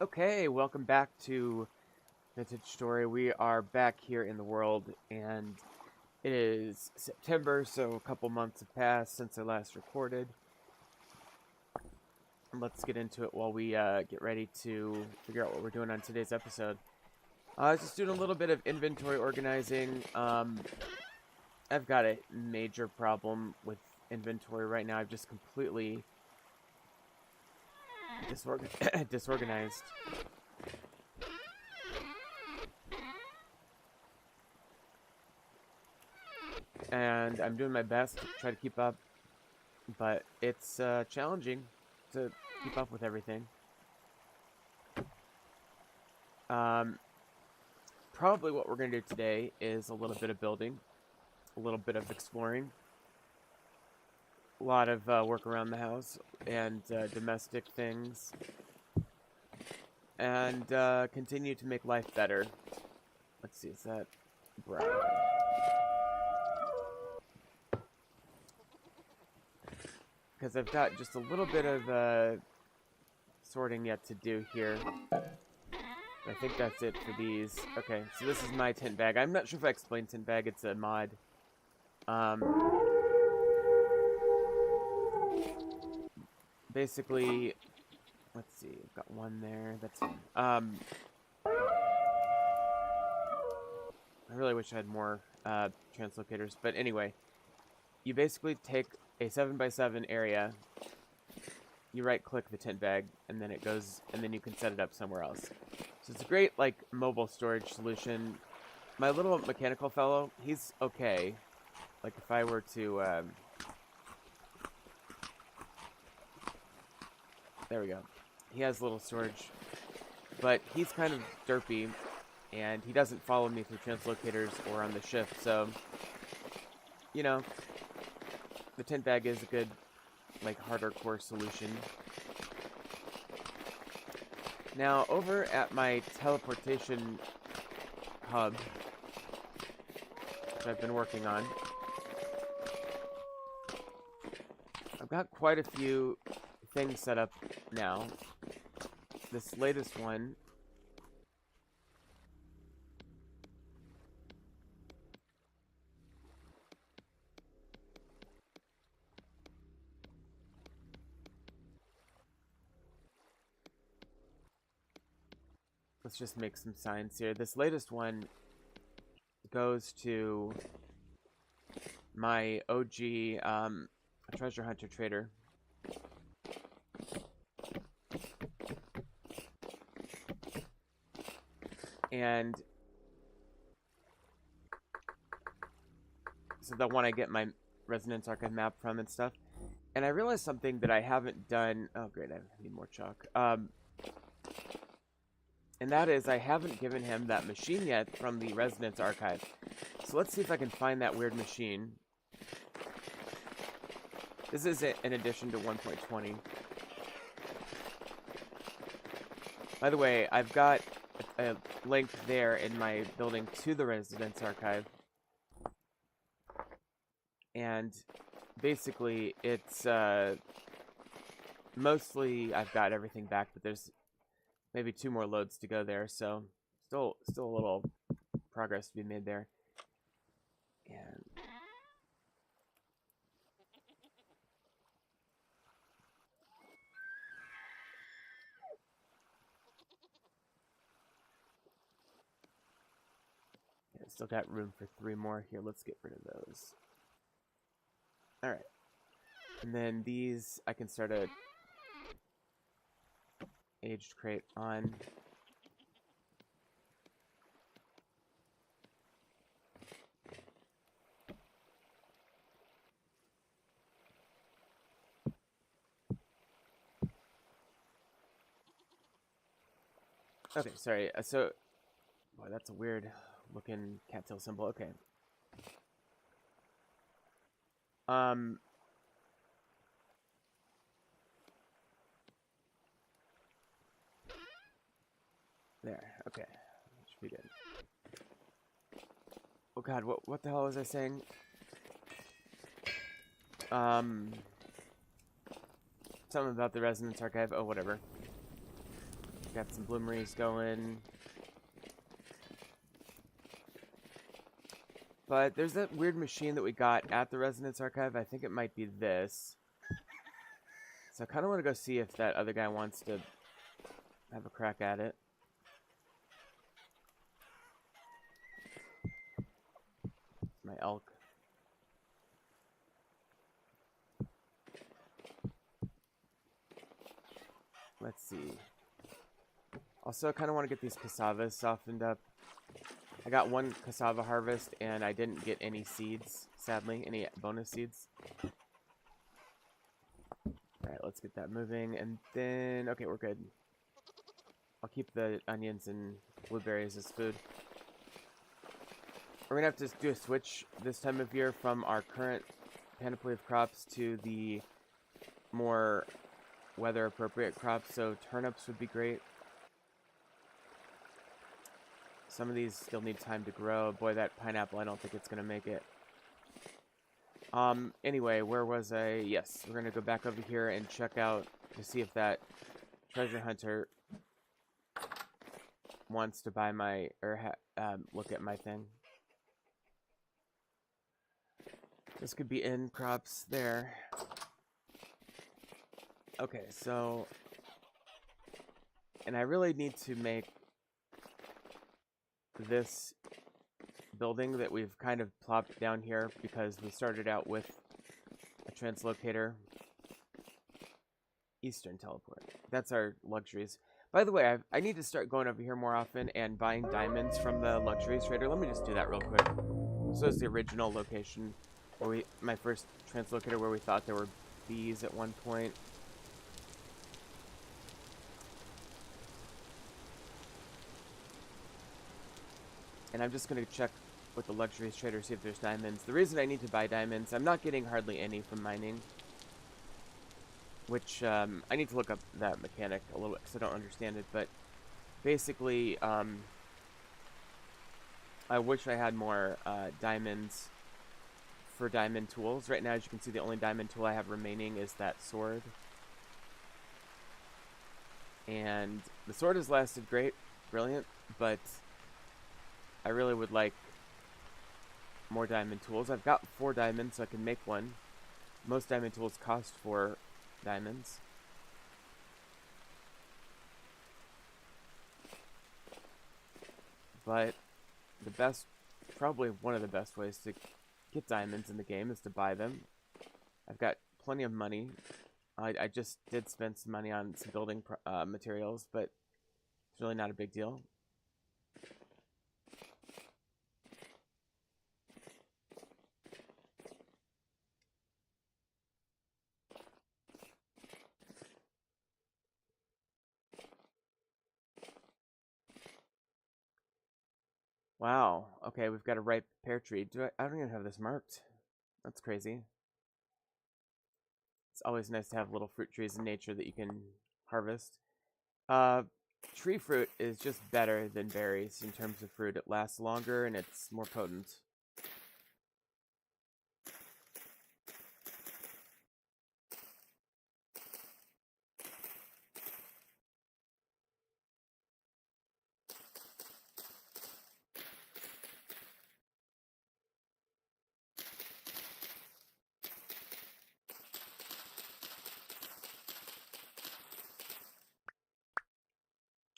Okay, welcome back to Vintage Story. We are back here in the world, and it is September, so a couple months have passed since I last recorded. And let's get into it while we get ready to figure out what we're doing on today's episode. I was just doing a little bit of inventory organizing. I've got a major problem with inventory right now. I've just completely disorganized. And I'm doing my best to try to keep up, but it's challenging to keep up with everything. Probably what we're going to do today is a little bit of building, a little bit of exploring, a lot of work around the house and domestic things, and continue to make life better. Let's see, is that brown? Because I've got just a little bit of sorting yet to do here. I think that's it for these. Okay, so this is my tent bag. I'm not sure if I explained tent bag. It's a mod. Basically, let's see. I've got one there. That's I really wish I had more translocators. But anyway, you basically take a 7x7 area. You right-click the tent bag, and then it goes, and then you can set it up somewhere else. So it's a great, like, mobile storage solution. My little mechanical fellow, he's okay. Like, if I were to, there we go. He has a little storage, but he's kind of derpy, and he doesn't follow me through translocators or on the shift, so, you know, the tent bag is a good, like, harder core solution. Now, over at my teleportation hub, which I've been working on, I've got quite a few things set up now. This latest one, let's just make some signs here. This latest one goes to my OG treasure hunter trader. And so the one I get my Resonance Archive map from and stuff. And I realized something that I haven't done. Oh, great, I need more chalk. And that is, I haven't given him that machine yet from the Resonance Archive. So let's see if I can find that weird machine. This is in addition to 1.20. By the way, I've got a link there in my building to the Resonance Archive. And basically, it's mostly I've got everything back, but there's maybe 2 more loads to go there, so still a little progress to be made there. And yeah, still got room for 3 more here. Let's get rid of those. All right, and then these I can start a aged crate on. Okay, sorry. So, boy, that's a weird looking cattail symbol. Okay. Um. There. Okay. Should be good. Oh God, what the hell was I saying? Something about the Resonance Archive. Oh, whatever. Got some bloomeries going. But there's that weird machine that we got at the Resonance Archive. I think it might be this. So I kind of want to go see if that other guy wants to have a crack at it. My elk. Let's see. Also, I kind of want to get these cassavas softened up. I got one cassava harvest, and I didn't get any seeds, sadly. Any bonus seeds. Alright, let's get that moving. And then... Okay, we're good. I'll keep the onions and blueberries as food. We're going to have to do a switch this time of year from our current panoply of crops to the more weather-appropriate crops. So turnips would be great. Some of these still need time to grow. Boy, that pineapple, I don't think it's going to make it. Anyway, where was I? Yes, we're going to go back over here and check out to see if that treasure hunter wants to buy my, or look at my thing. This could be in crops there. Okay, so, and I really need to make this building that we've kind of plopped down here because we started out with a translocator. Eastern teleport. That's our luxuries. By the way, I need to start going over here more often and buying diamonds from the luxuries trader. Let me just do that real quick. So it's the original location where my first translocator where we thought there were bees at one point. And I'm just going to check with the luxuries trader, see if there's diamonds. The reason I need to buy diamonds, I'm not getting hardly any from mining. Which, I need to look up that mechanic a little bit because I don't understand it. But basically, I wish I had more diamonds for diamond tools. Right now, as you can see, the only diamond tool I have remaining is that sword. And the sword has lasted great, brilliant, but I really would like more diamond tools. I've got 4 diamonds, so I can make one. Most diamond tools cost 4 diamonds. But the best, probably one of the best ways to get diamonds in the game is to buy them. I've got plenty of money. I just did spend some money on some building materials, but it's really not a big deal. Wow. Okay, we've got a ripe pear tree. I don't even have this marked. That's crazy. It's always nice to have little fruit trees in nature that you can harvest. Tree fruit is just better than berries in terms of fruit. It lasts longer and it's more potent.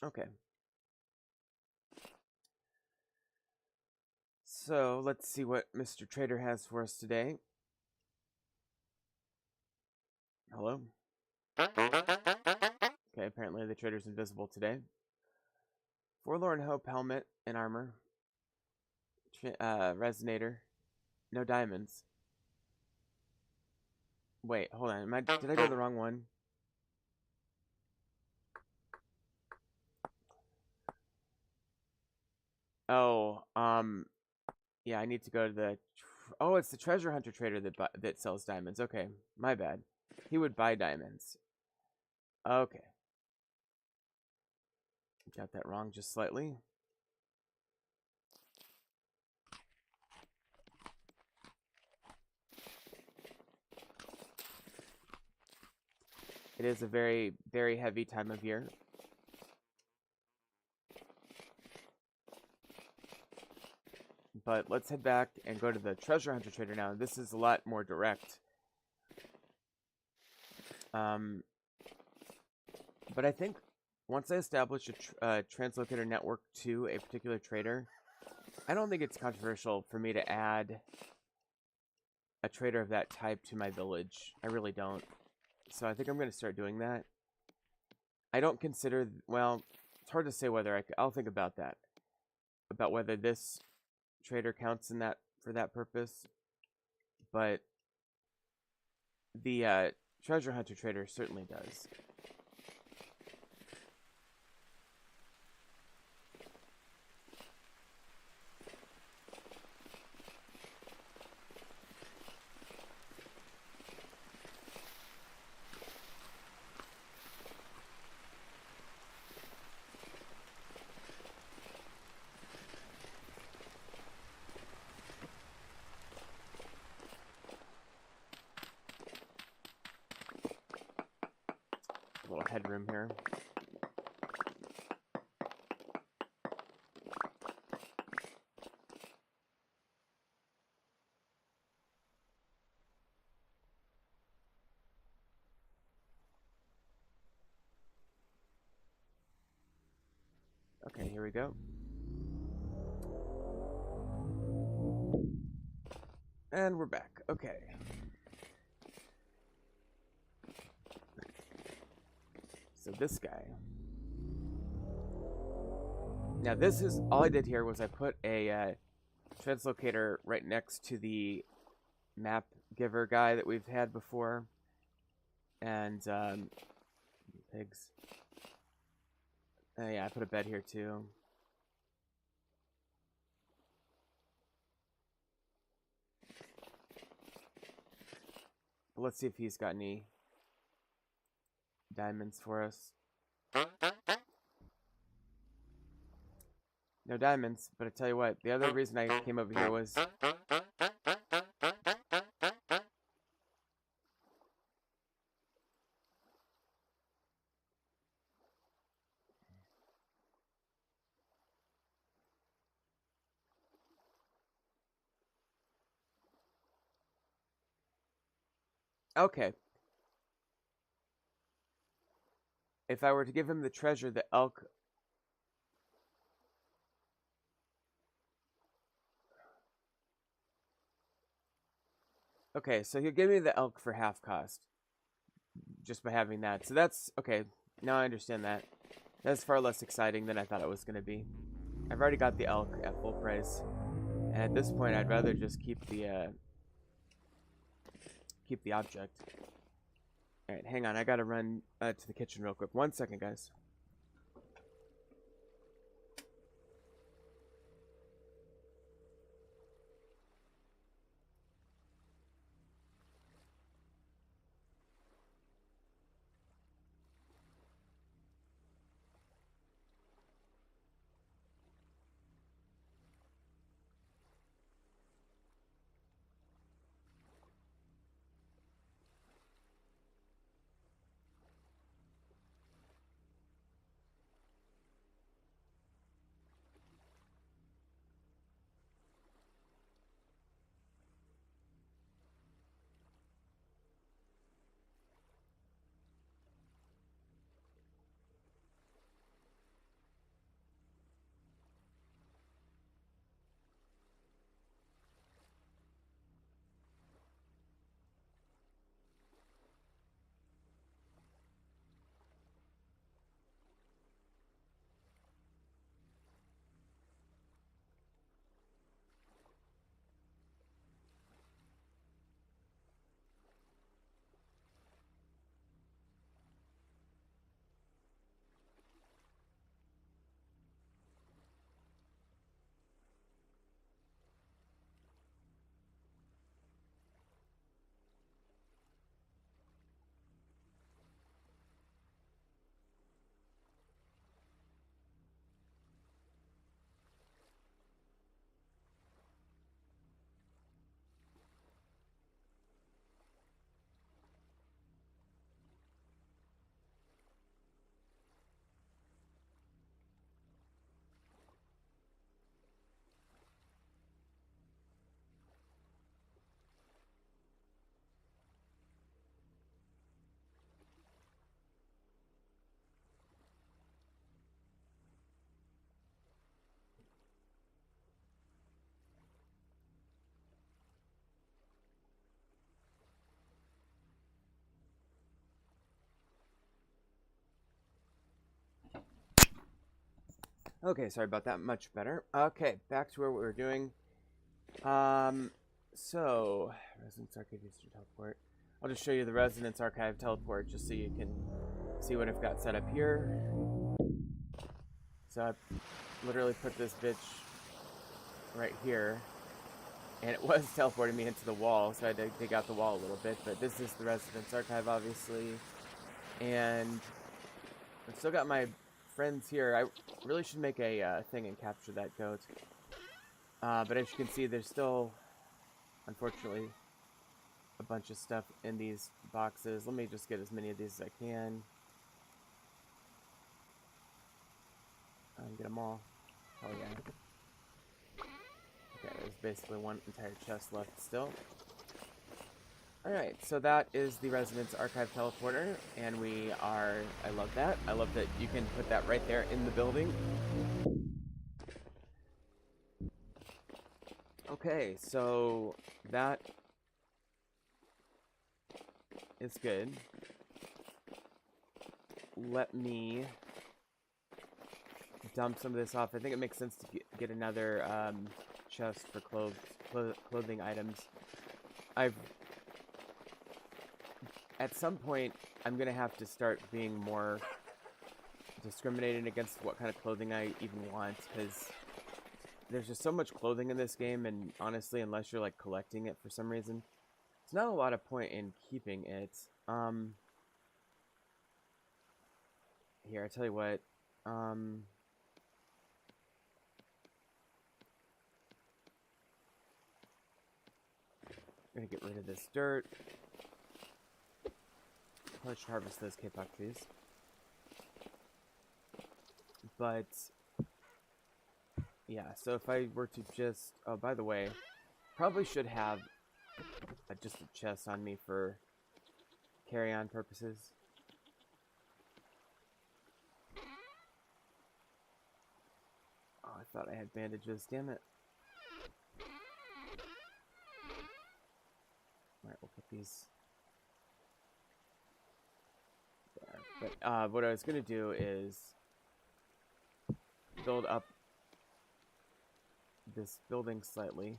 Okay. So, let's see what Mr. Trader has for us today. Hello? Okay, apparently the trader's invisible today. Forlorn Hope helmet and armor. Resonator. No diamonds. Wait, hold on. Did I go to the wrong one? Oh, yeah, I need to go to the... Oh, it's the treasure hunter trader that sells diamonds. Okay, my bad. He would buy diamonds. Okay. Got that wrong just slightly. It is a very, very heavy time of year. But let's head back and go to the treasure hunter trader now. This is a lot more direct. But I think once I establish a translocator network to a particular trader, I don't think it's controversial for me to add a trader of that type to my village. I really don't. So I think I'm going to start doing that. I don't consider, well, it's hard to say whether I'll think about that. About whether this trader counts in that for that purpose. But the treasure hunter trader certainly does. A little headroom here. Okay, here we go. And we're back. Okay. So this guy. Now this is, all I did here was I put a translocator right next to the map giver guy that we've had before. And, pigs. Yeah, I put a bed here too. But let's see if he's got any diamonds for us. No diamonds, but I tell you what, the other reason I came over here was... Okay. If I were to give him the treasure, the elk... Okay, so he'll give me the elk for half cost. Just by having that. So that's... Okay, now I understand that. That's far less exciting than I thought it was going to be. I've already got the elk at full price. And at this point, I'd rather just keep the object. Alright, hang on. I gotta run to the kitchen real quick. 1 second, guys. Okay, sorry about that. Much better. Okay, back to where we were doing. So Resonance Archive User Teleport. I'll just show you the Resonance Archive teleport just so you can see what I've got set up here. So I literally put this bitch right here, and it was teleporting me into the wall, so I had to dig out the wall a little bit. But this is the Resonance Archive, obviously, and I've still got my friends here. I really should make a thing and capture that goat. But as you can see, there's still, unfortunately, a bunch of stuff in these boxes. Let me just get as many of these as I can. Get them all. Oh yeah. Okay, there's basically one entire chest left still. Alright, so that is the Resonance Archive Teleporter, and I love that. I love that you can put that right there in the building. Okay, so that is good. Let me dump some of this off. I think it makes sense to get another chest for clothing items. At some point, I'm gonna have to start being more discriminating against what kind of clothing I even want, because there's just so much clothing in this game, and honestly, unless you're like collecting it for some reason, there's not a lot of point in keeping it. Here, I tell you what. I'm gonna get rid of this dirt. Probably should harvest those K-pop trees. But yeah, so if I were to just, oh, by the way, probably should have just a chest on me for carry-on purposes. Oh, I thought I had bandages, damn it. Alright, we'll put these there. But what I was gonna do is build up this building slightly.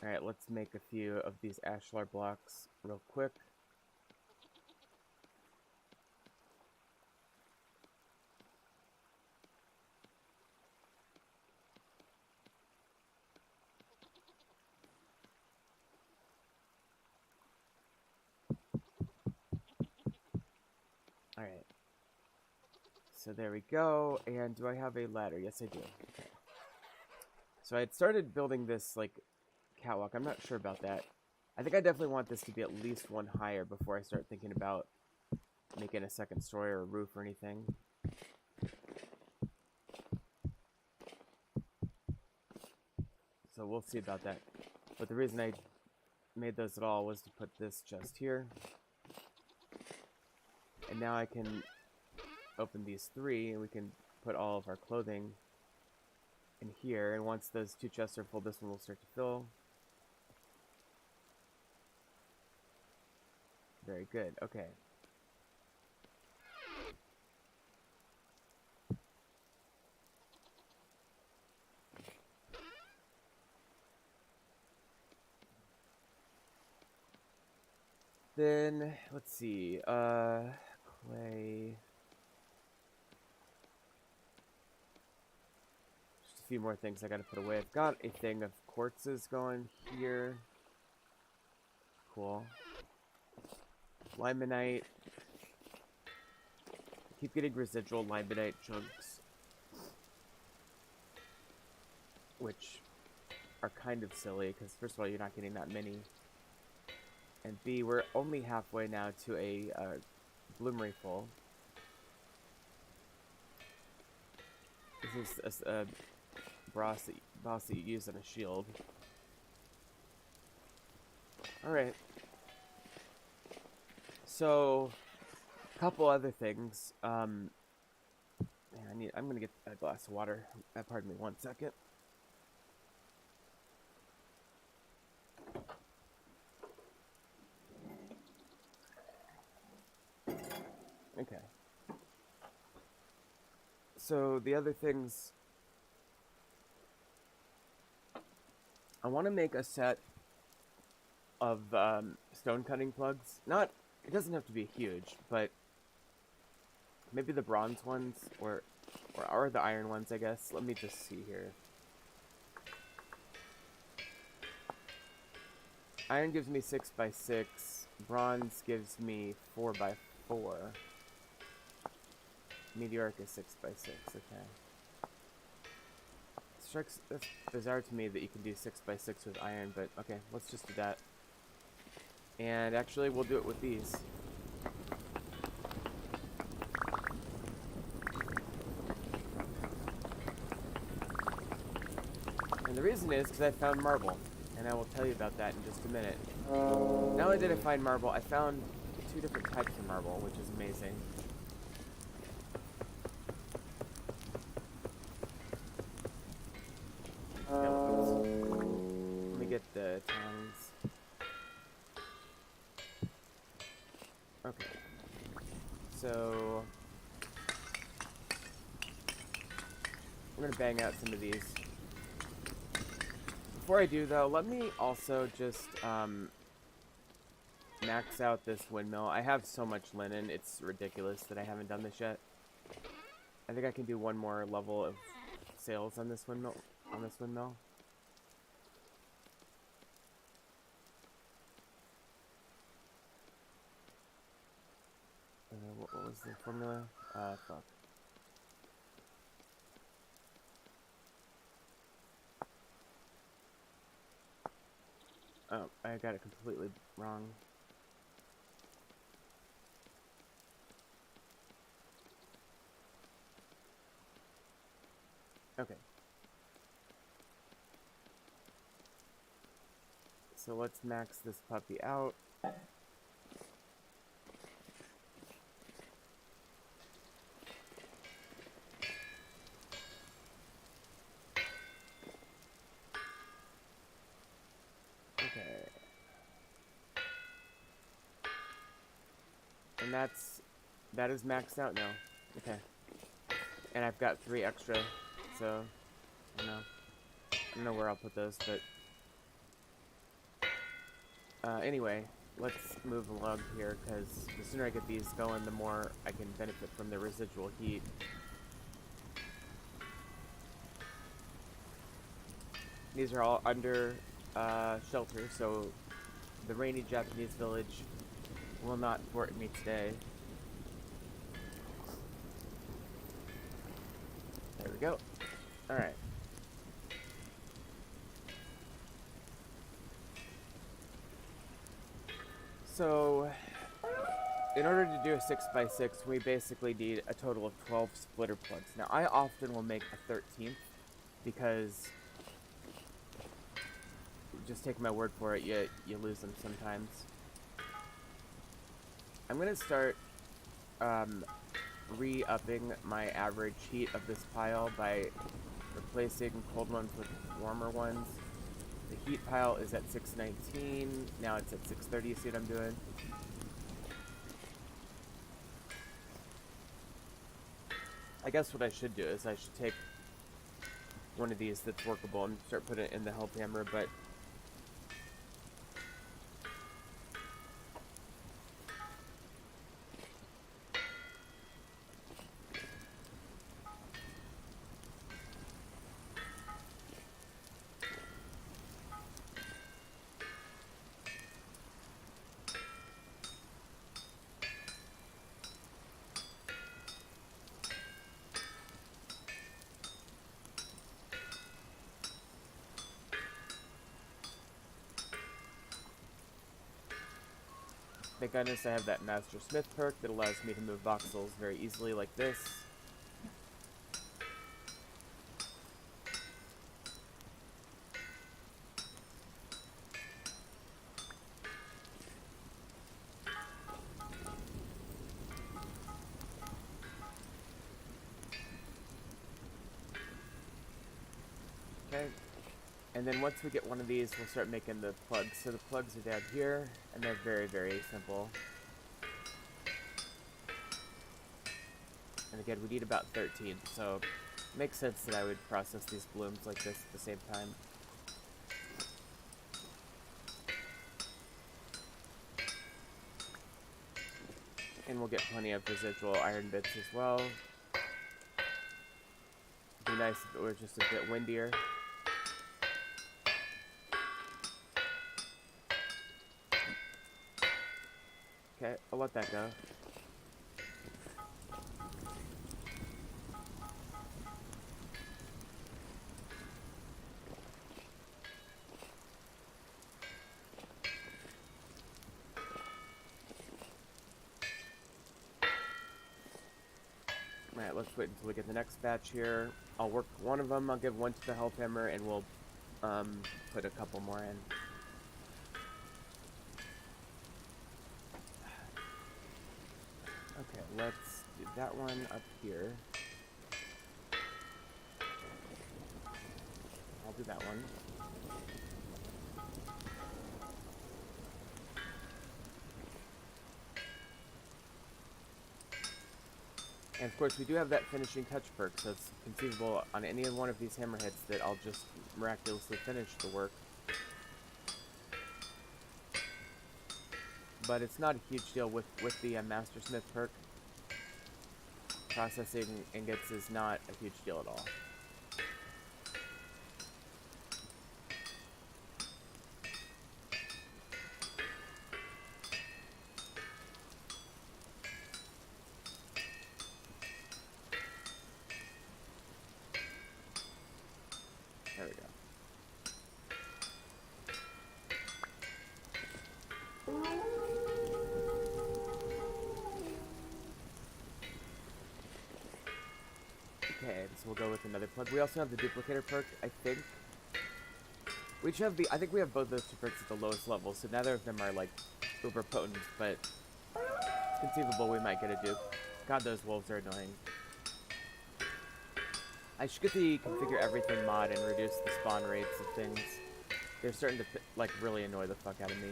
Alright, let's make a few of these ashlar blocks real quick. Alright. So there we go. And do I have a ladder? Yes, I do. Okay. So I had started building this, like, catwalk. I'm not sure about that. I think I definitely want this to be at least one higher before I start thinking about making a second story or a roof or anything. So we'll see about that. But the reason I made those at all was to put this chest here. And now I can open these three and we can put all of our clothing in here. And once those two chests are full, this one will start to fill. Very good. Okay. Then, let's see, clay. Just a few more things I gotta put away. I've got a thing of quartzes going here. Cool. Limonite. I keep getting residual limonite chunks, which are kind of silly, because first of all, you're not getting that many. And B, we're only halfway now to a bloomery full. This is a boss that you use on a shield. Alright. So, a couple other things. Man, I'm gonna get a glass of water. Pardon me 1 second. Okay. So the other things, I want to make a set of stone cutting plugs. Not, it doesn't have to be huge, but maybe the bronze ones or the iron ones, I guess. Let me just see here. Iron gives me 6x6. Bronze gives me 4x4. Meteoric is 6x6. Okay. That's bizarre to me that you can do 6x6 with iron, but okay, let's just do that. And actually, we'll do it with these. And the reason is because I found marble, and I will tell you about that in just a minute. Not only did I find marble, I found 2 different types of marble, which is amazing. Let me get the tongs. Okay. So we're gonna bang out some of these. Before I do though, let me also just max out this windmill. I have so much linen, it's ridiculous that I haven't done this yet. I think I can do one more level of sails on this windmill. What was the formula? Fuck. Oh, I got it completely wrong. Okay. So let's max this puppy out. Okay. And that is maxed out now. Okay. And I've got 3 extra, so I don't know where I'll put those, but anyway, let's move along here, because the sooner I get these going, the more I can benefit from the residual heat. These are all under shelter, so the rainy Japanese village will not thwart me today. There we go. Alright. So, in order to do a 6x6, we basically need a total of 12 splitter plugs. Now, I often will make a 13th, because, just take my word for it, you lose them sometimes. I'm going to start re-upping my average heat of this pile by replacing cold ones with warmer ones. The heat pile is at 619, now it's at 630, you see what I'm doing? I guess what I should do is I should take one of these that's workable and start putting it in the help hammer, but thank goodness I have that Master Smith perk that allows me to move voxels very easily like this. Okay, and then once we get one of these, we'll start making the plugs. So the plugs are down here, and they're very, very simple. And again, we need about 13, so it makes sense that I would process these blooms like this at the same time. And we'll get plenty of residual iron bits as well. It'd be nice if it were just a bit windier. Okay, I'll let that go. Alright, let's wait until we get the next batch here. I'll work one of them, I'll give one to the health hammer, and we'll put a couple more in. Okay, let's do that one up here. I'll do that one. And of course, we do have that finishing touch perk, so it's conceivable on any one of these hammer hits that I'll just miraculously finish the work. But it's not a huge deal with the Mastersmith perk. Processing ingots is not a huge deal at all. There we go. Okay, so we'll go with another plug. We also have the duplicator perk, I think. We should have I think we have both those two perks at the lowest level, so neither of them are like uber potent, but it's conceivable we might get a dupe. God, those wolves are annoying. I should get the configure everything mod and reduce the spawn rates of things. They're starting to like really annoy the fuck out of me.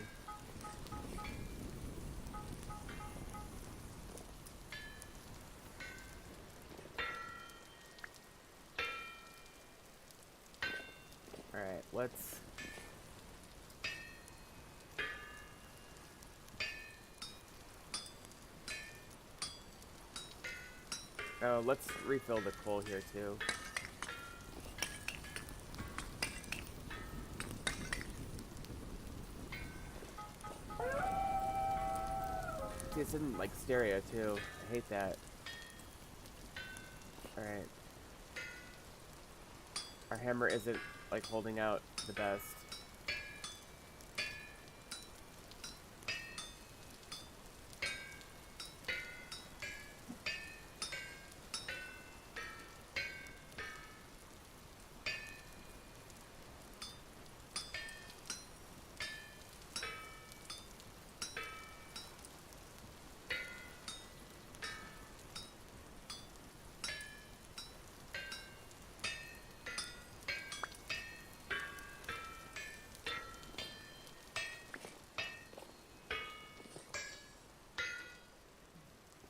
Alright, let's... Oh, let's refill the coal here too. See, it's in like stereo too. I hate that. Alright. Our hammer isn't like holding out the best.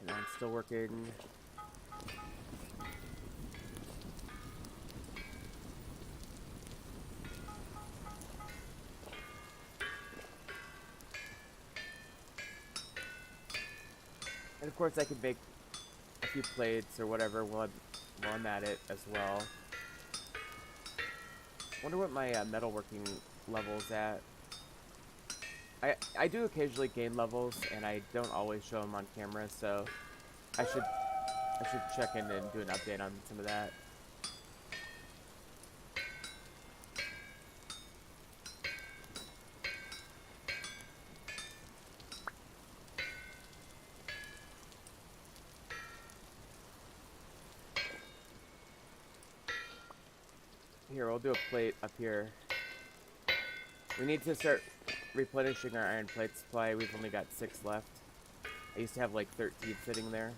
And I'm still working. And of course I could make a few plates or whatever while I'm at it as well. Wonder what my metalworking level's at. I do occasionally gain levels, and I don't always show them on camera, so I should check in and do an update on some of that. Here, we'll do a plate up here. We need to start replenishing our iron plate supply. We've only got 6 left. I used to have like 13 sitting there.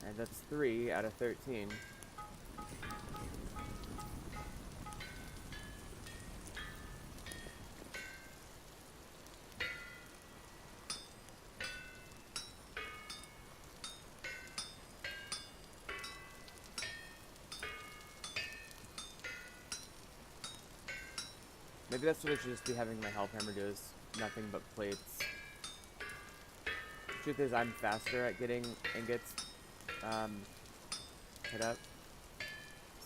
And And that's 3 out of 13. Maybe that's what I should just be having my health hammer do, is nothing but plates. Truth is, I'm faster at getting ingots hit up.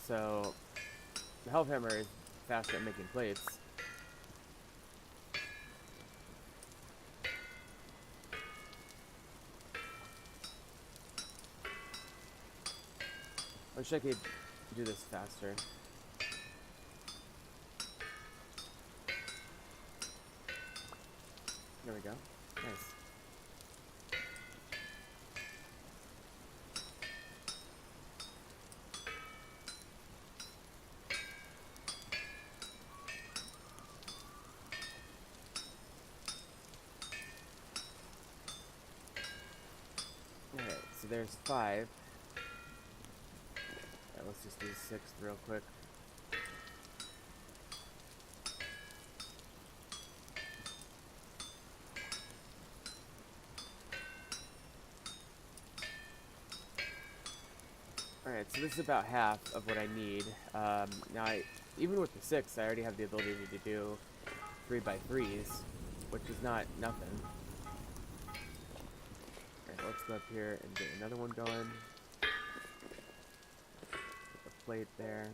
So, the health hammer is faster at making plates. I wish I could do this faster. There we go. Nice. Alright, so there's 5. Alright, let's just do 6th real quick. Alright, so this is about half of what I need. Now, even with the 6, I already have the ability to do 3x3s, which is not nothing. Alright, let's go up here and get another one going. Put the plate there.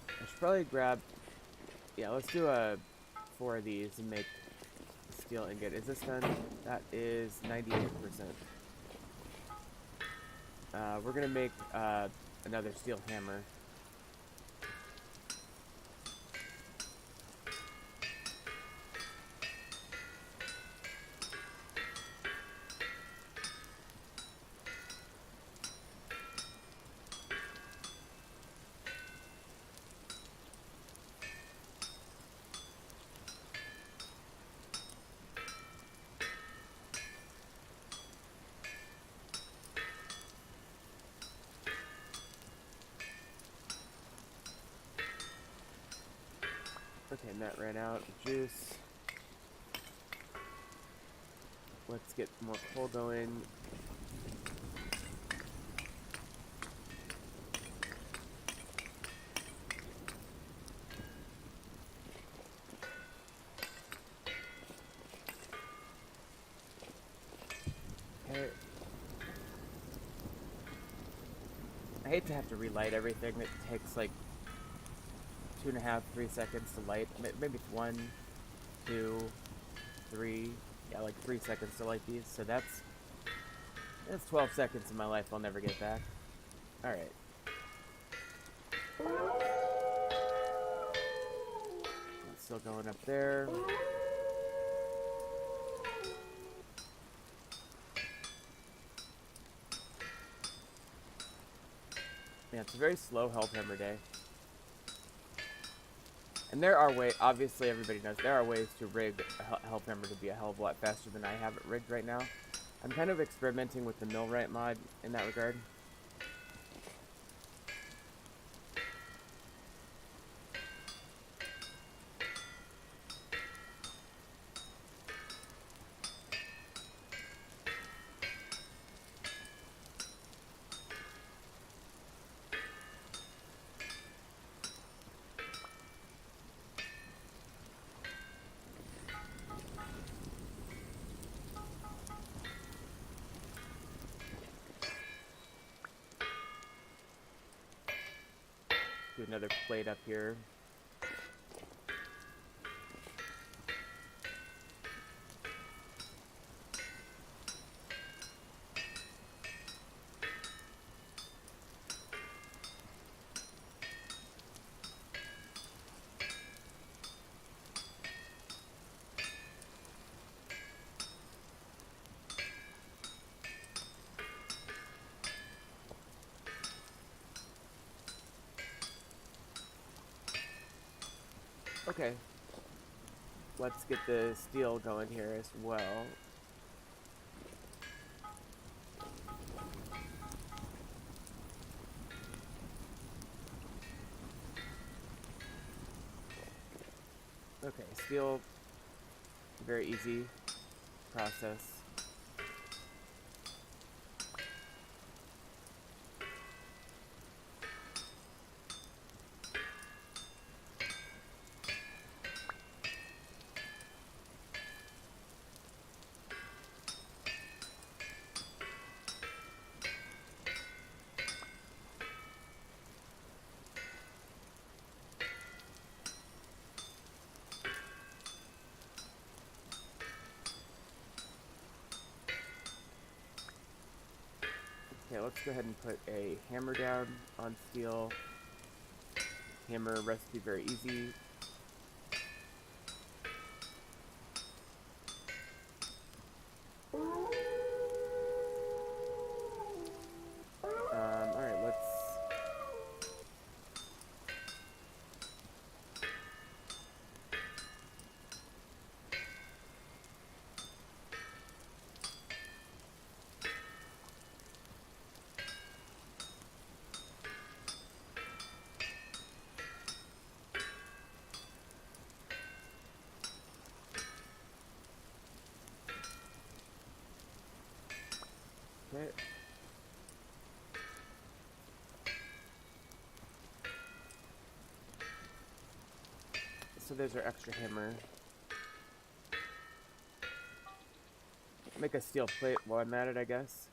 I should probably grab... Yeah, let's do 4 of these and make steel ingot. Is this done? That is 98%. We're gonna make another steel hammer. Okay, and that ran out of juice. Let's get more coal going. Okay. I hate to have to relight everything. That takes like 2.5, 3 seconds to light. Maybe it's 1, 2, 3. Yeah, like 3 seconds to light these. So that's 12 seconds of my life I'll never get back. Alright. Still going up there. Yeah, it's a very slow Hellhammer day. And there are ways, obviously everybody knows, there are ways to rig a Hellhammer to be a hell of a lot faster than I have it rigged right now. I'm kind of experimenting with the millwright mod in that regard. Do another plate up here. Okay. let's get the steel going here as well. Okay, steel, very easy process. Okay, let's go ahead and put a hammer down on steel. Hammer recipe very easy. Alright, let's... Okay. So there's our extra hammer. Make a steel plate while I'm at it, I guess.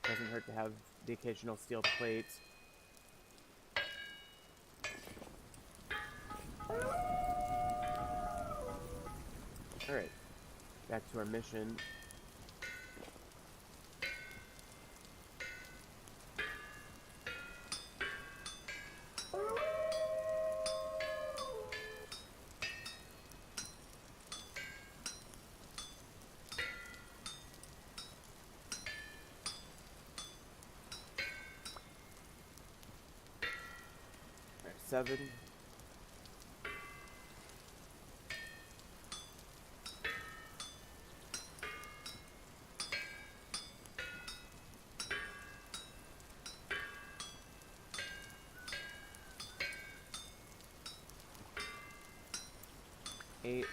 Doesn't hurt to have the occasional steel plate. Alright, back to our mission. Alright, 7. Eight.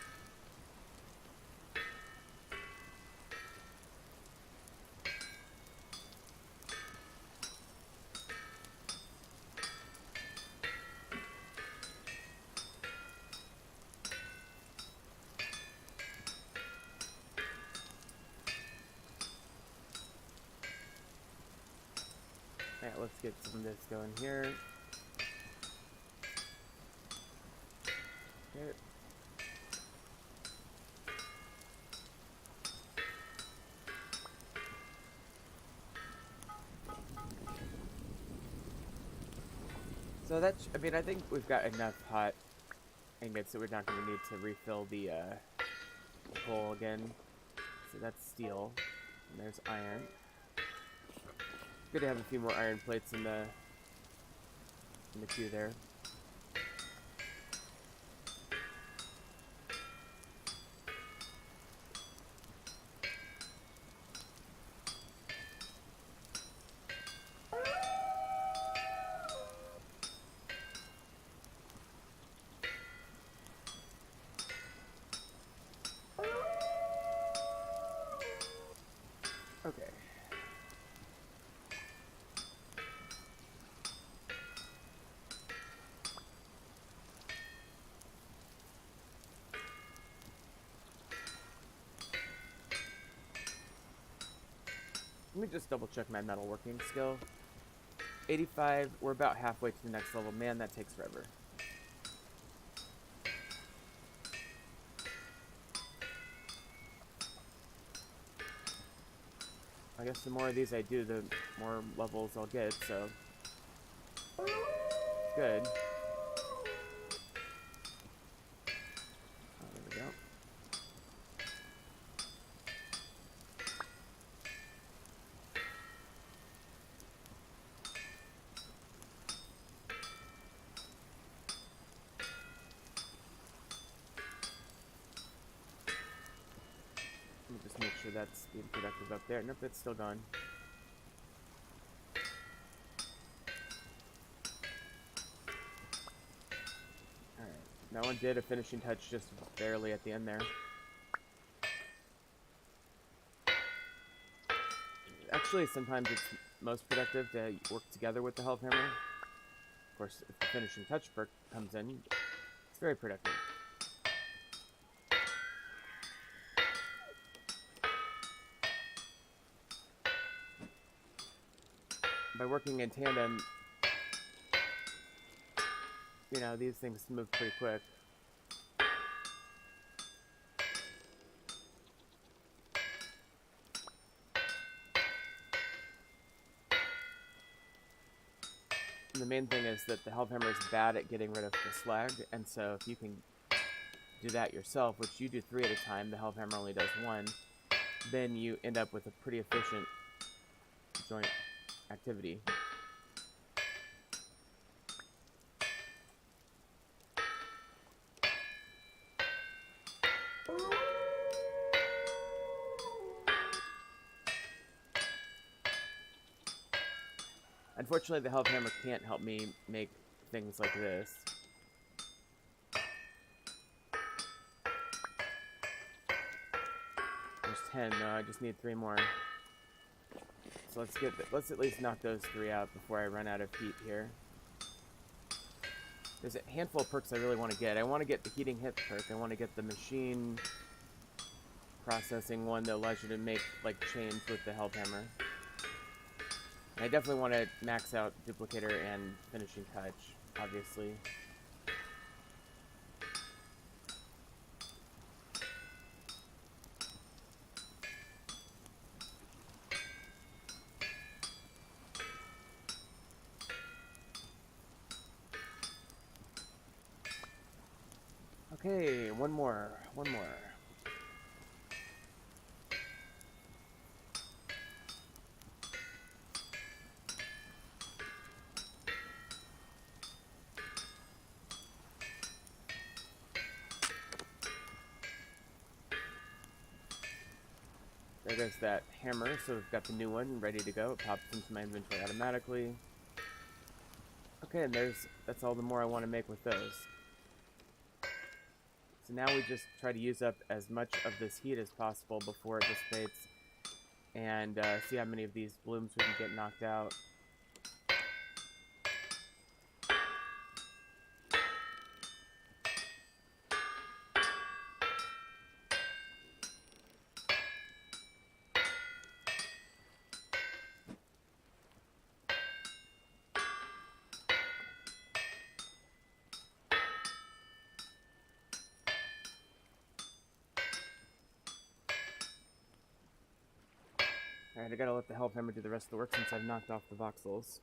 Alright, let's get some of this going here. Okay. So that's, I mean, I think we've got enough hot ingots that we're not going to need to refill the coal again. So that's steel. And there's iron. Good to have a few more iron plates in the queue there. Okay. Let me just double check my metalworking skill. 85, we're about halfway to the next level. Man, that takes forever. I guess the more of these I do, the more levels I'll get, so... Good. Oh, there we go. sure that's being productive up there. Nope, it's still gone. Alright, that one did a finishing touch just barely at the end there. Actually, sometimes it's most productive to work together with the Health Hammer. Of course, if the finishing touch perk comes in, it's very productive. By working in tandem, you know, these things move pretty quick. And the main thing is that the Health Hammer is bad at getting rid of the slag, and so if you can do that yourself, which you do 3 at a time, the Health Hammer only does 1, then you end up with a pretty efficient joint activity. Unfortunately, the Health Hammer can't help me make things like this. There's 10. No, I just need 3 more. So let's at least knock those 3 out before I run out of heat here. There's a handful of perks I really want to get. I want to get the heating hit perk. I want to get the machine processing one that allows you to make like chains with the Health Hammer. And I definitely want to max out Duplicator and Finishing Touch, obviously. Okay, one more. There goes that hammer, so we've got the new one ready to go. It pops into my inventory automatically. Okay, and that's all the more I want to make with those. So now we just try to use up as much of this heat as possible before it dissipates, and see how many of these blooms we can get knocked out. Alright, I gotta let the Health Hammer do the rest of the work since I've knocked off the voxels.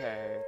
Okay.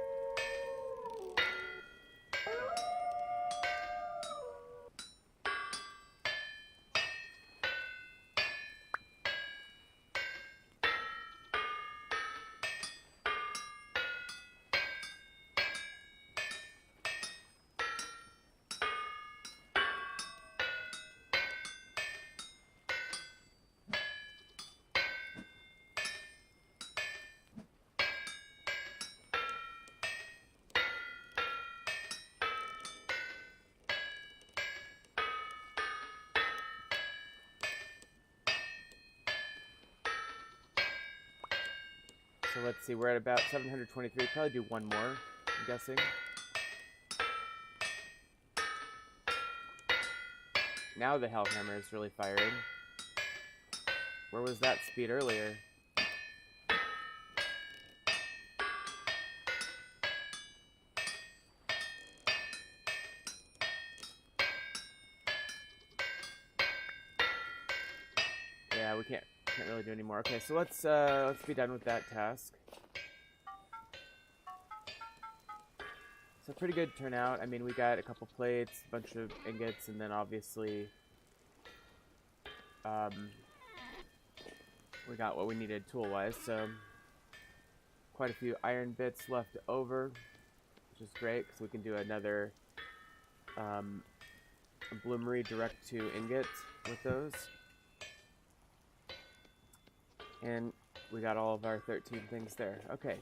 So let's see, we're at about 723. Probably do one more, I'm guessing. Now the Health Hammer is really firing. Where was that speed earlier? Yeah, we can't can't really do anymore. Okay, so let's be done with that task. So pretty good turnout. I mean, we got a couple plates, a bunch of ingots, and then obviously we got what we needed tool-wise. So quite a few iron bits left over, which is great because we can do another bloomery direct to ingot with those. And we got all of our 13 things there. Okay.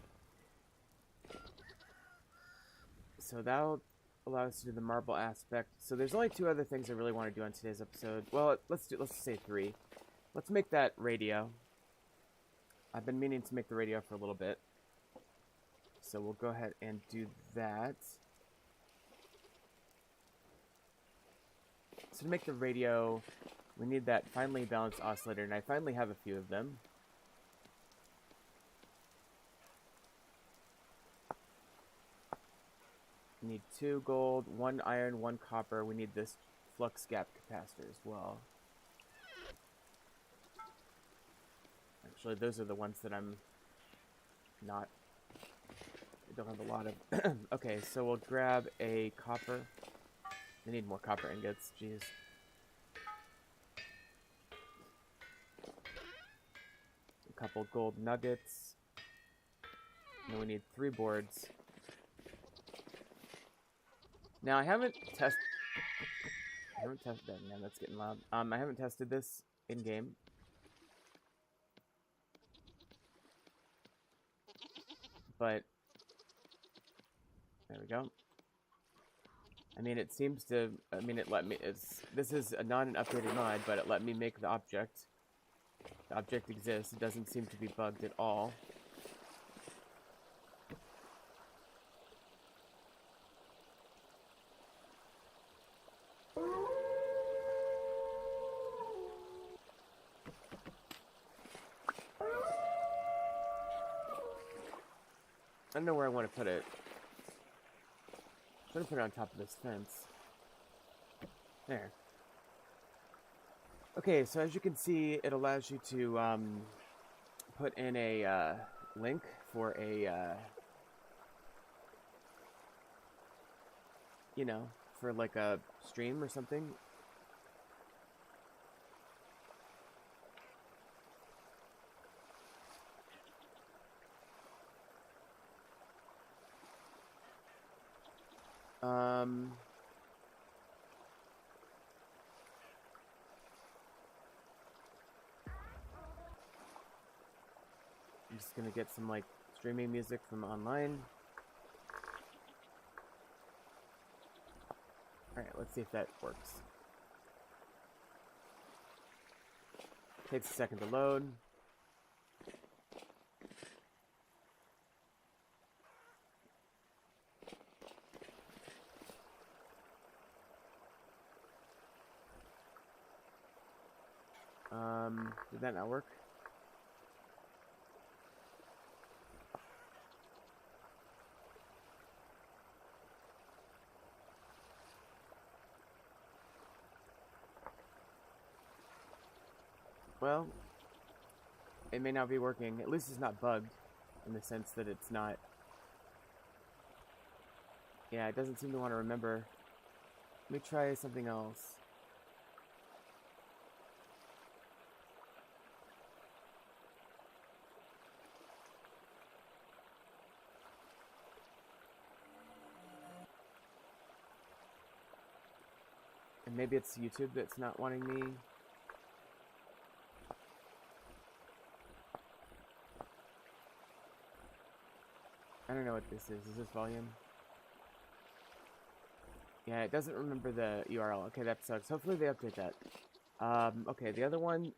So that'll allow us to do the marble aspect. So there's only 2 other things I really want to do on today's episode. Well, let's say 3. Let's make that radio. I've been meaning to make the radio for a little bit. So we'll go ahead and do that. So to make the radio, we need that finely balanced oscillator, and I finally have a few of them. We need 2 gold, 1 iron, 1 copper. We need this flux gap capacitor as well. Actually, those are the ones that I'm not... I don't have a lot of... Okay, so we'll grab a copper. We need more copper ingots, jeez. A couple gold nuggets. And we need 3 boards. Now, I haven't tested that. Man, that's getting loud. I haven't tested this in-game. But, there we go. I mean, it seems to, I mean, it let me, this is not an updated mod, but it let me make the object. The object exists. It doesn't seem to be bugged at all. I don't know where I want to put it. I'm going to put it on top of this fence. There. Okay, so as you can see, it allows you to put in a link for a, you know, for like a stream or something. I'm just gonna get some like streaming music from online. Alright, let's see if that works. Takes a second to load. Did that not work? Well, it may not be working. At least it's not bugged, in the sense that it's not... Yeah, it doesn't seem to want to remember. Let me try something else. And maybe it's YouTube that's not wanting me. I don't know what this is. Is this volume? Yeah, it doesn't remember the URL. Okay, that sucks. Hopefully they update that. Okay, the other one,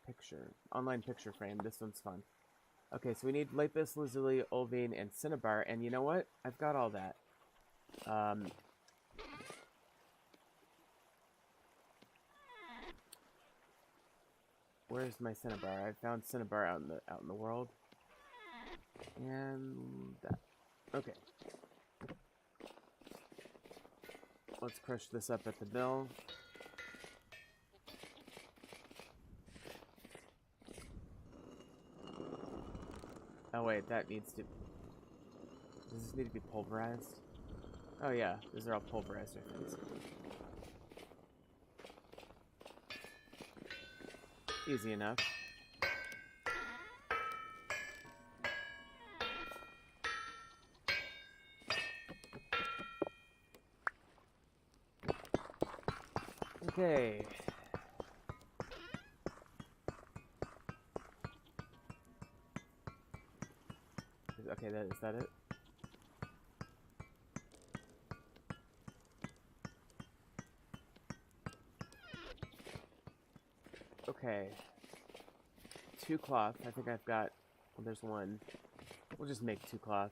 picture. Online picture frame. This one's fun. Okay, so we need lapis, lazuli, olivine, and cinnabar, and you know what? I've got all that. Where's my cinnabar? I found cinnabar out in the world. And that. Okay. Let's crush this up at the mill. Oh wait, that needs to... Does this need to be pulverized? Oh yeah, these are all pulverized things. Easy enough. Okay. Okay, is that it? Okay. 2 cloth. I think I've got... Well, there's 1. We'll just make 2 cloth.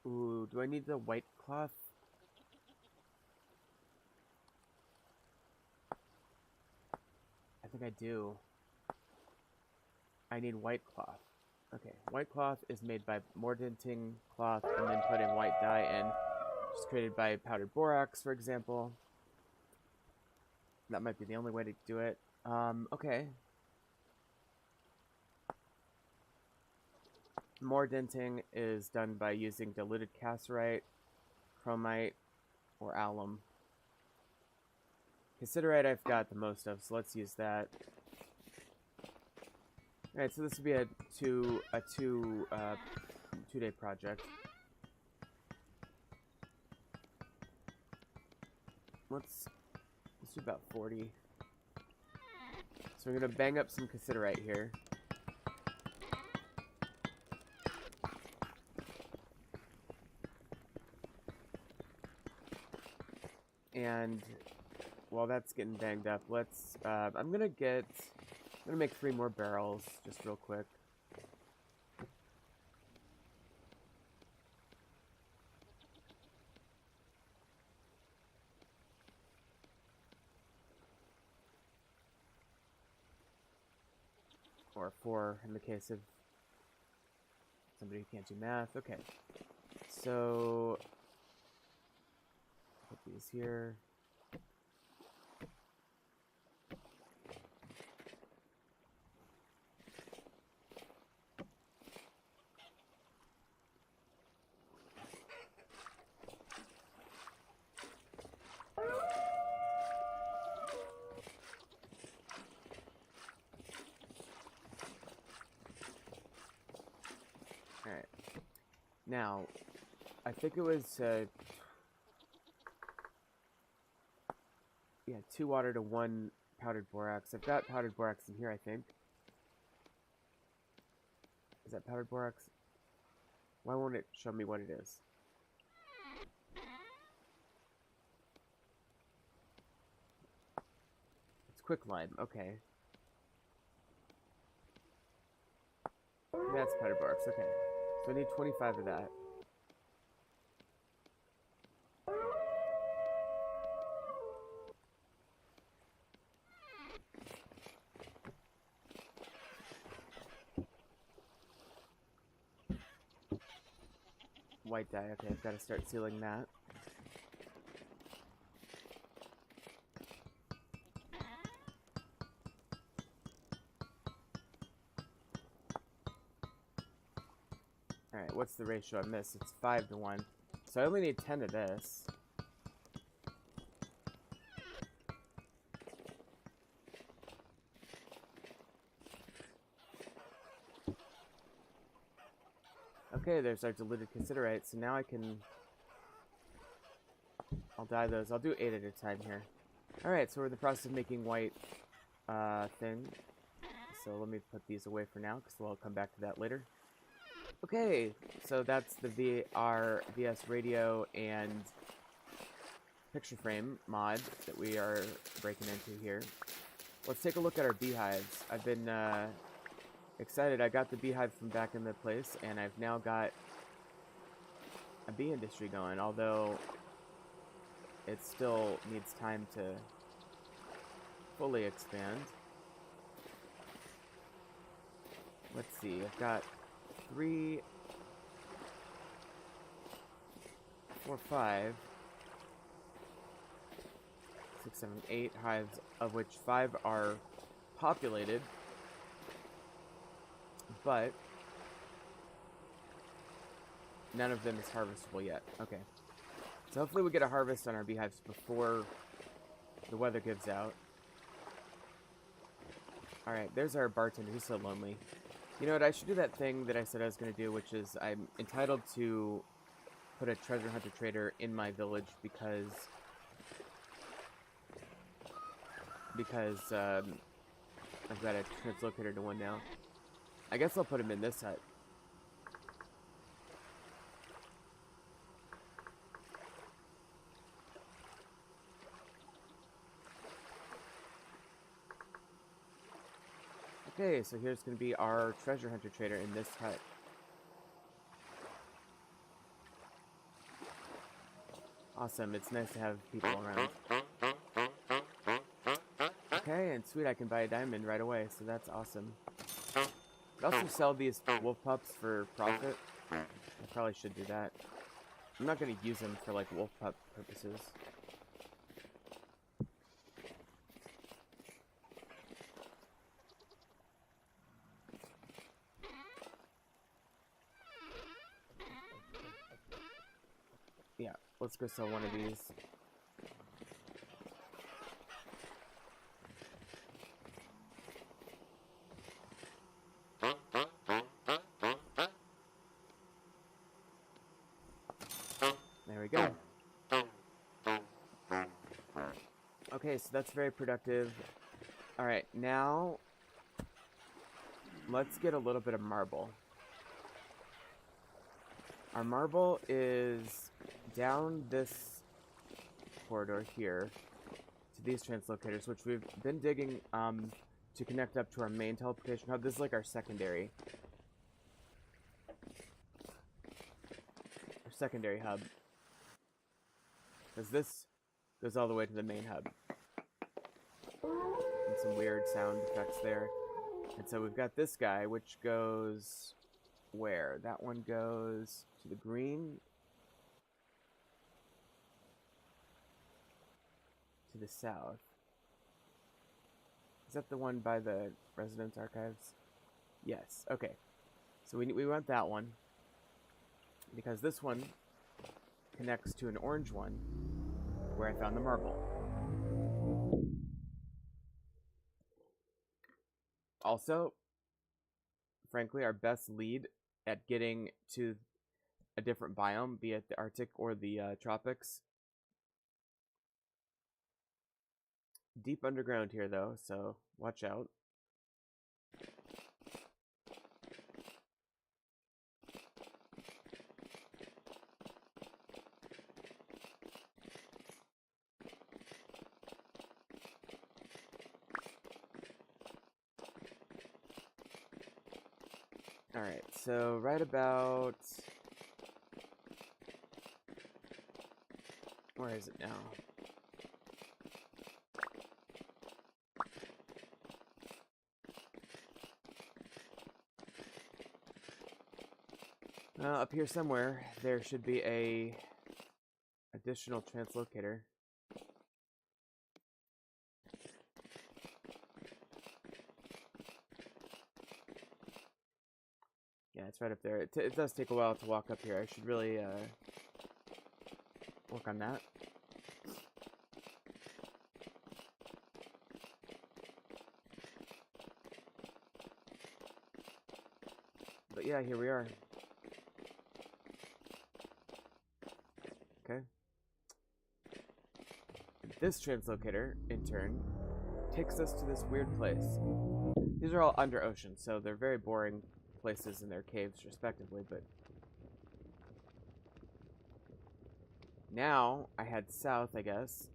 Ooh, do I need the white cloth? I think I do. I need white cloth. Okay, white cloth is made by mordanting cloth and then putting white dye in. Which is created by powdered borax, for example. That might be the only way to do it. Okay. Mordanting is done by using diluted cassiterite, chromite, or alum. Cassiterite I've got the most of, so let's use that. Alright, so this would be a two-day project. Let's do about 40. So we're gonna bang up some cassiterite here. And while that's getting banged up, let's I'm gonna make 3 more barrels just real quick. Or 4 in the case of somebody who can't do math. Okay. So put these here. Alright. Now, I think it was, yeah, 2 water to 1 powdered borax. I've got powdered borax in here, I think. Is that powdered borax? Why won't it show me what it is? It's quicklime, okay. That's powdered borax, okay. So I need 25 of that. White dye, okay, I've got to start sealing that. Alright, what's the ratio on this? It's 5 to 1. So I only need 10 of this. Okay, there's our diluted cassiterite, so now I'll dye those. I'll do 8 at a time here. Alright, so we're in the process of making white thing. So let me put these away for now, because we'll come back to that later. Okay, so that's the VS radio and picture frame mod that we are breaking into here. Let's take a look at our beehives. I've been excited. I got the beehive from back in the place, and I've now got a bee industry going, although it still needs time to fully expand. Let's see, I've got 3, 4, 5, 6, 7, 8 hives, of which 5 are populated, but none of them is harvestable yet. Okay. So hopefully we get a harvest on our beehives before the weather gives out. Alright, there's our bartender. He's so lonely. You know what? I should do that thing that I said I was going to do, which is I'm entitled to put a treasure hunter trader in my village because I've got a translocator to one now. I guess I'll put him in this hut. Okay, so here's going to be our treasure hunter trader in this hut. Awesome, it's nice to have people around. Okay, and sweet, I can buy a diamond right away, so that's awesome. I could also sell these wolf pups for profit. I probably should do that. I'm not going to use them for, like, wolf pup purposes. Yeah, let's go sell one of these. There we go. Okay, so that's very productive. Alright, now let's get a little bit of marble. Our marble is down this corridor here to these translocators, which we've been digging to connect up to our main teleportation hub. This is like our secondary hub. Because this goes all the way to the main hub. And some weird sound effects there. And so we've got this guy, which goes where? That one goes to the green. To the south. Is that the one by the Residence Archives? Yes, okay. So we want that one. Because this one connects to an orange one where I found the marble. Also, frankly, our best lead at getting to a different biome, be it the Arctic or the tropics. Deep underground here, though, so watch out. Alright, so right about... Where is it now? Up here somewhere, there should be a additional translocator. Yeah, it's right up there. It does take a while to walk up here. I should really work on that. But yeah, here we are. Okay. This translocator, in turn, takes us to this weird place. These are all under ocean, so they're very boring places in their caves, respectively, but... Now, I head south, I guess.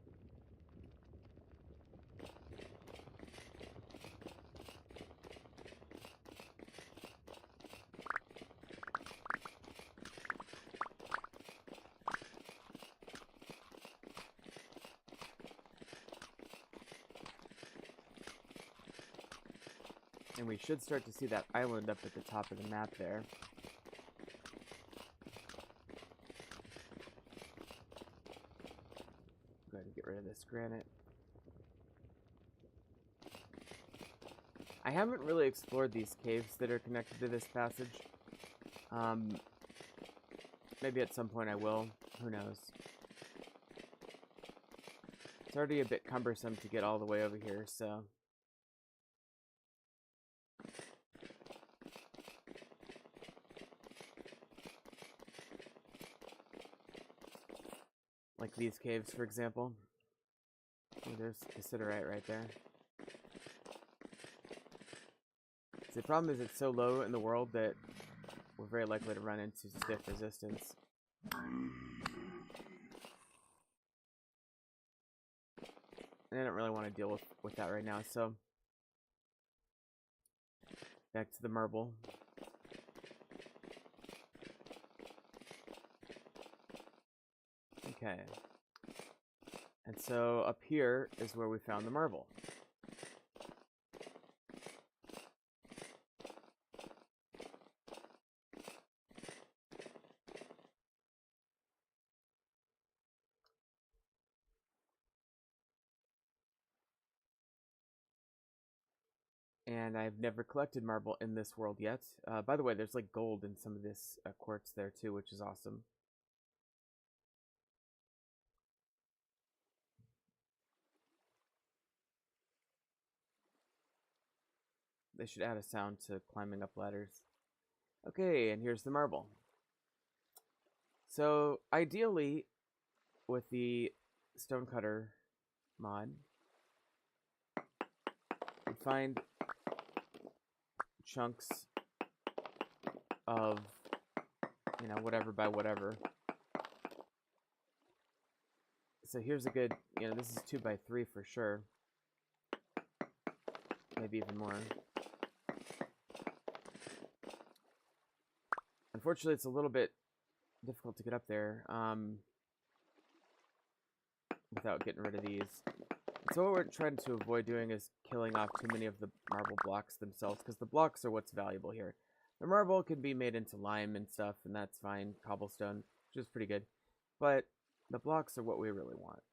And we should start to see that island up at the top of the map there. Go ahead and get rid of this granite. I haven't really explored these caves that are connected to this passage. Maybe at some point I will. Who knows? It's already a bit cumbersome to get all the way over here, so... Like these caves, for example. Oh, there's cassiterite right there. So the problem is it's so low in the world that we're very likely to run into stiff resistance. And I don't really want to deal with that right now, so... Back to the marble. Okay. And so up here is where we found the marble. And I've never collected marble in this world yet. By the way, there's like gold in some of this quartz there too, which is awesome. They should add a sound to climbing up ladders. Okay, and here's the marble. So, ideally, with the stonecutter mod, you find chunks of, you know, whatever by whatever. So here's a good, you know, this is 2 by 3 for sure. Maybe even more. Unfortunately, it's a little bit difficult to get up there without getting rid of these. So what we're trying to avoid doing is killing off too many of the marble blocks themselves, because the blocks are what's valuable here. The marble can be made into lime and stuff, and that's fine. Cobblestone, which is pretty good. But the blocks are what we really want.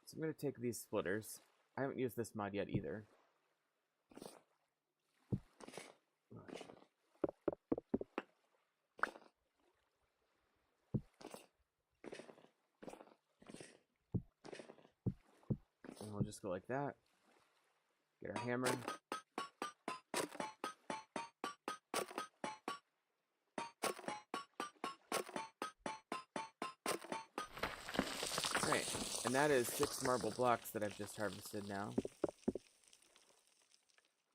So I'm going to take these splitters. I haven't used this mod yet either. And we'll just go like that. Get our hammer. Alright, and that is 6 marble blocks that I've just harvested now.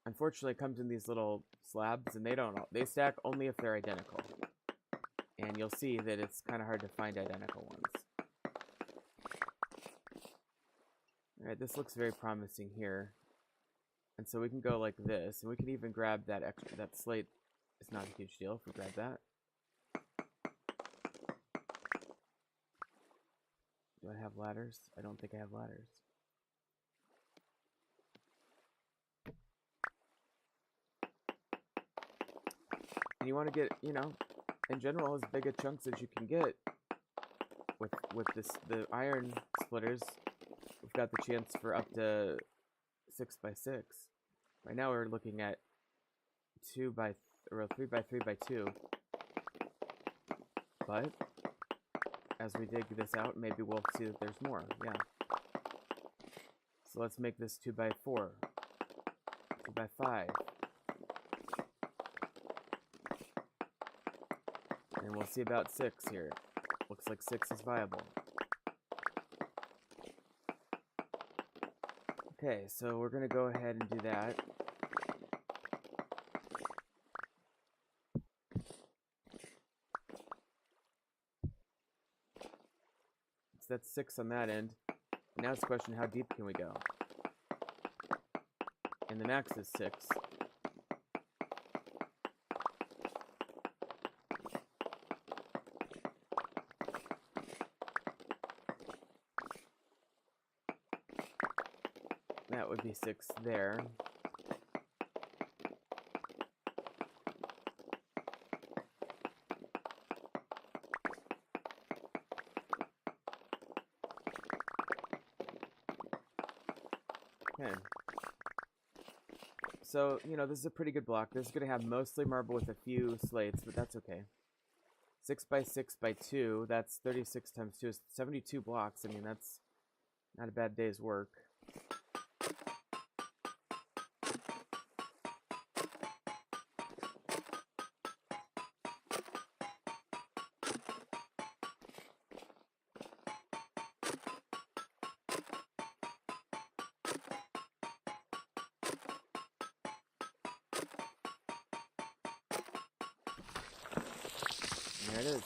Unfortunately, it comes in these little slabs, and they stack only if they're identical. And you'll see that it's kind of hard to find identical ones. Alright, this looks very promising here. And so we can go like this, and we can even grab that that slate. It's not a huge deal if we grab that. Do I have ladders? I don't think I have ladders. And you want to get, you know, in general, as big a chunks as you can get. With the iron splitters, we've got the chance for up to 6 by 6. Right now we're looking at 3 by 3 by 2. But as we dig this out, maybe we'll see that there's more. Yeah. So let's make this 2 by 4, 2 by 5. And we'll see about 6 here. Looks like 6 is viable. Okay, so we're going to go ahead and do that. So that's 6 on that end. Now it's a question, how deep can we go? And the max is 6. That would be 6 there. Okay. So, you know, this is a pretty good block. This is going to have mostly marble with a few slates, but that's okay. 6 by 6 by 2, that's 36 times 2 is 72 blocks. I mean, that's not a bad day's work. There it is.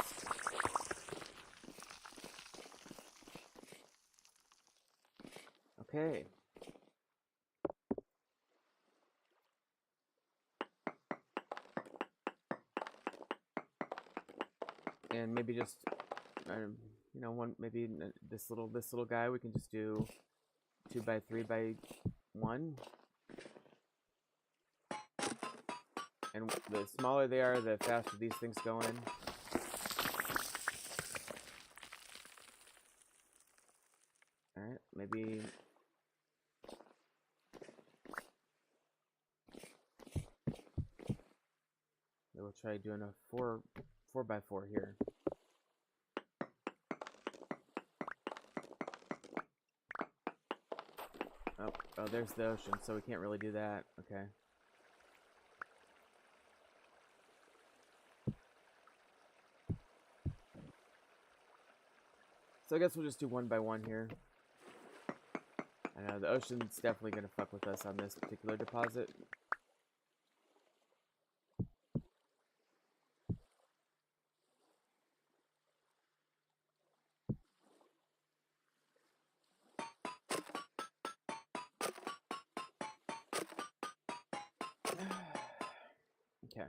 Okay. And maybe just, you know, maybe this little guy we can just do 2 by 3 by 1. And the smaller they are, the faster these things go in. Alright, maybe... we'll try doing a 4 by 4 here. Oh, there's the ocean, so we can't really do that. Okay. So I guess we'll just do 1 by 1 here. I know the ocean's definitely gonna fuck with us on this particular deposit. Okay.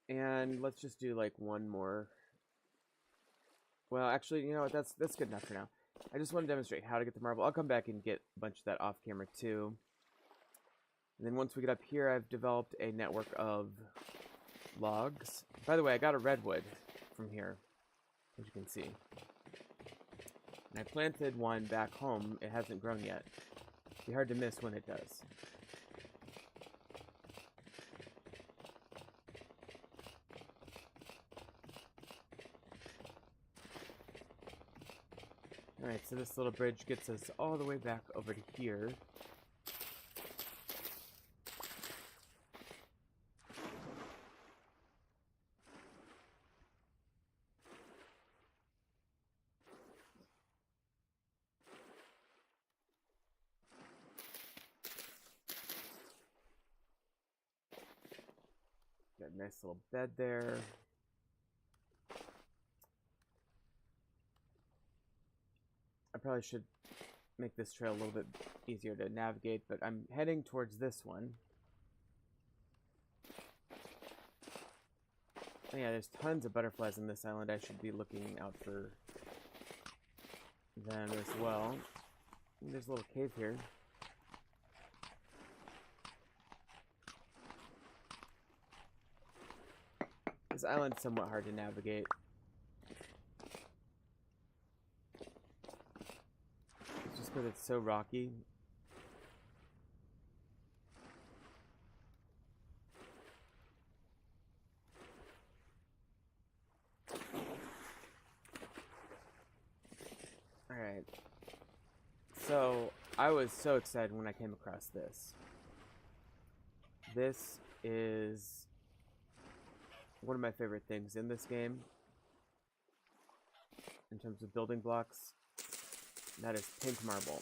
And let's just do like one more. Well, actually, you know what? That's good enough for now. I just want to demonstrate how to get the marble. I'll come back and get a bunch of that off camera too. And then once we get up here, I've developed a network of logs. By the way, I got a redwood from here, as you can see. And I planted one back home. It hasn't grown yet. It'd be hard to miss when it does. Alright, so this little bridge gets us all the way back over to here. Got a nice little bed there. I probably should make this trail a little bit easier to navigate, but I'm heading towards this one. Oh yeah, there's tons of butterflies on this island. I should be looking out for them as well. And there's a little cave here. This island's somewhat hard to navigate. It's just because it's so rocky. Alright. So, I was so excited when I came across this. This is one of my favorite things in this game in terms of building blocks. That is pink marble.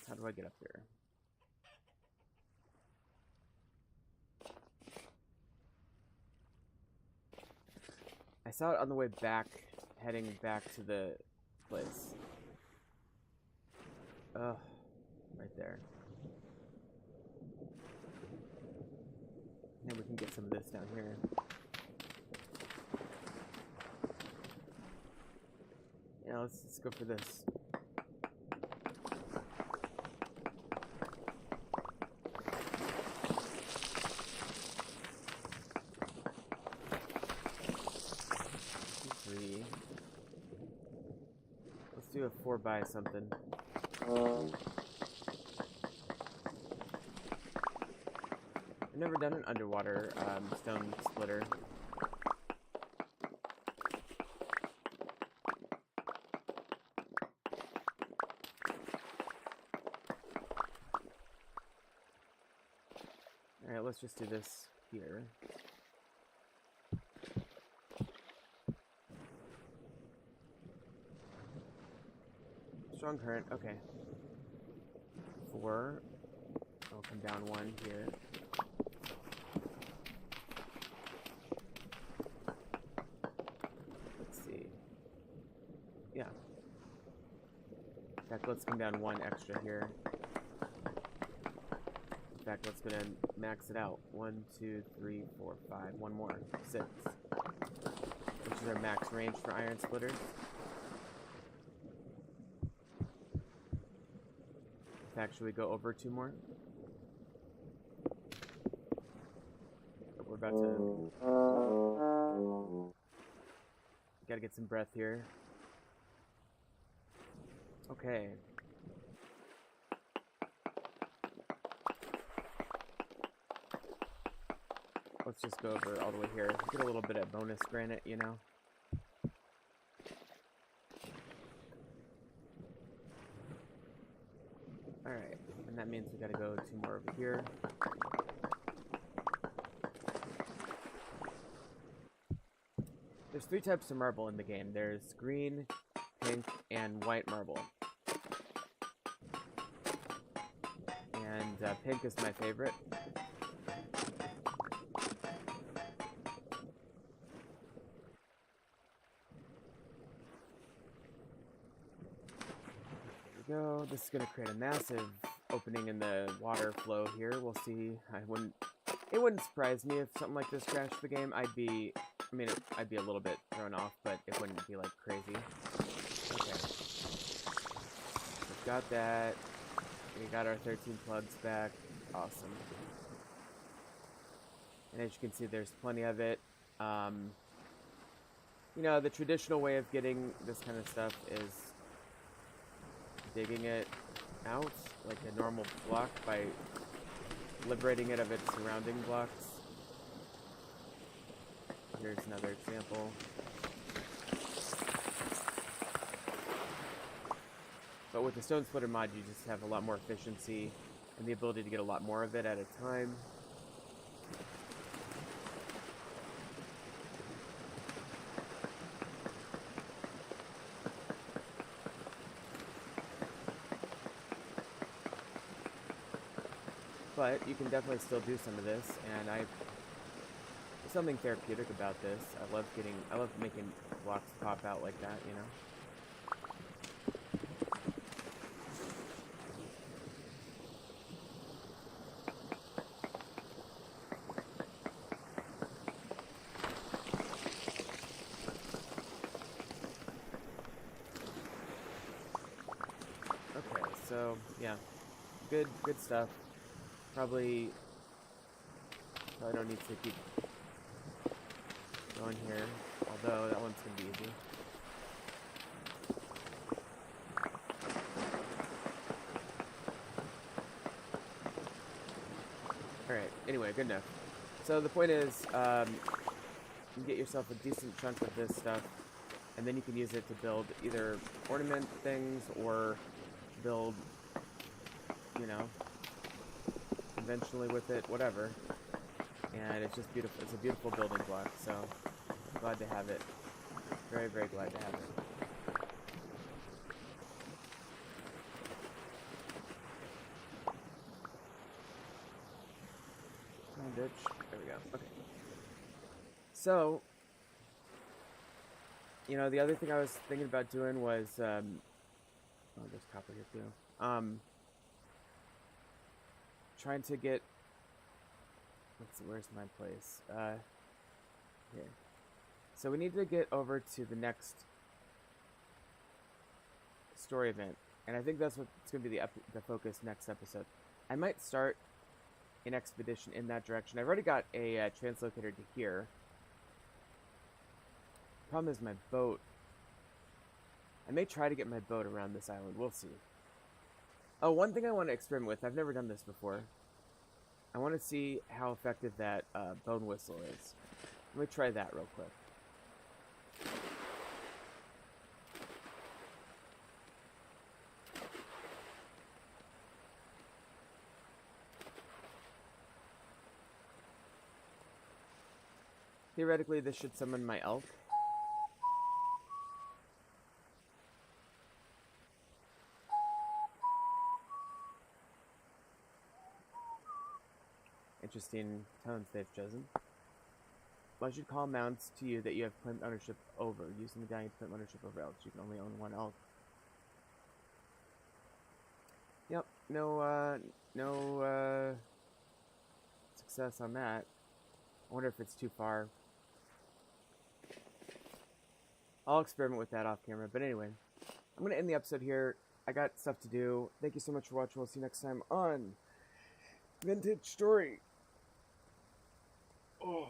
How do I get up there? I saw it on the way back, heading back to the place. Ugh, right there. And we can get some of this down here. You No, let's go for this. Three. Let's do a 4 by something. I've never done an underwater stone splitter. Alright, let's just do this here. Strong current, okay. 4. I'll come down 1 here. Let's see. Yeah. In fact, let's come down 1 extra here. In fact, let's go ahead and max it out. 1, 2, 3, 4, 5. One more. 6. Which is our max range for iron splitters. In fact, should we go over 2 more? But we're about to... Gotta get some breath here. Okay. Let's just go over all the way here. Get a little bit of bonus granite, you know? Alright, and that means we gotta go 2 more over here. There's 3 types of marble in the game. There's green, pink, and white marble. And pink is my favorite. There we go. This is going to create a massive opening in the water flow here. We'll see. It wouldn't surprise me if something like this crashed the game. I'd be a little bit thrown off, but it wouldn't be like crazy. Okay. We've got that. We got our 13 plugs back. Awesome. And as you can see, there's plenty of it. You know, the traditional way of getting this kind of stuff is digging it out like a normal block by liberating it of its surrounding blocks. Here's another example. But with the Stone Splitter mod, you just have a lot more efficiency and the ability to get a lot more of it at a time. But you can definitely still do some of this, and there's something therapeutic about this. I love making blocks pop out like that, you know? Okay, so, yeah. Good stuff. Probably don't need to keep going here, although that one's gonna be easy. Alright, anyway, good enough. So the point is, you can get yourself a decent chunk of this stuff, and then you can use it to build either ornament things or build, you know, conventionally with it, whatever. And it's just beautiful. It's a beautiful building block, so I'm glad to have it. Very, very glad to have it. Ditch. There we go. Okay. So, you know, the other thing I was thinking about doing was, oh, there's copper here too. Trying to get, let's see, where's my place? Here. So we need to get over to the next story event, and I think that's what's going to be the focus next episode. I might start an expedition in that direction. I've already got a translocator to here. Problem is my boat. I may try to get my boat around this island. We'll see. Oh, one thing I want to experiment with. I've never done this before. I want to see how effective that bone whistle is. Let me try that real quick. Theoretically, this should summon my elk. Interesting tones they've chosen. Well, I should call mounts to you that you have claimed ownership over. Use the medallion to claim ownership over elks. You can only own one elk. Yep, no success on that. I wonder if it's too far. I'll experiment with that off camera. But anyway, I'm going to end the episode here. I got stuff to do. Thank you so much for watching. We'll see you next time on Vintage Story. Oh.